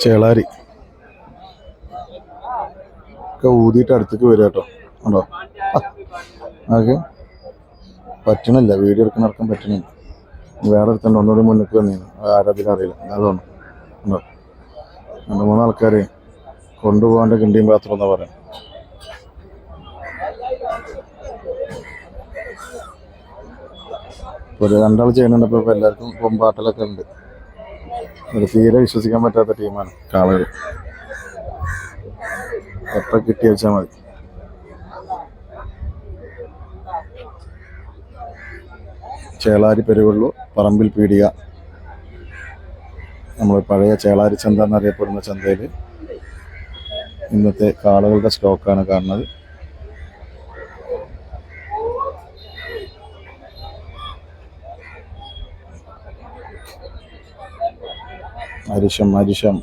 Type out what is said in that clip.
ചേളാരി ഒക്കെ ഊതിയിട്ട് അടുത്തേക്ക് വരിക കേട്ടോ. ഉണ്ടോ? അതൊക്കെ പറ്റണില്ല, വീഡിയോ എടുക്കാൻ പറ്റണില്ല. വേറെ അടുത്തുണ്ട്, ഒന്നുകൂടി മുന്നിൽ വന്നിരുന്നു. ആരാധിക അറിയില്ല, അതുകൊണ്ട് ഉണ്ടോ? 2-3 ആൾക്കാർ കൊണ്ടുപോകാണ്ട് കിണ്ടിയും പാത്രം എന്നാ പറയാം. ഒരു 2 ആൾ ചെയ്യുന്നുണ്ട്. ഇപ്പോൾ എല്ലാവർക്കും കൊമ്പാട്ടലൊക്കെ ഉണ്ട്. ഒരു തീരെ വിശ്വസിക്കാൻ പറ്റാത്ത ടീമാണ് കാളകൾ. എപ്പോൾ കിട്ടി വെച്ചാൽ മതി. ചേളാരി പെരുവള്ളൂർ പറമ്പിൽ പീടിക, നമ്മൾ പഴയ ചേളാരി ചന്ത എന്നറിയപ്പെടുന്ന ചന്തയിൽ ഇന്നത്തെ കാളകളുടെ സ്റ്റോക്കാണ് കാണുന്നത്. അരിശം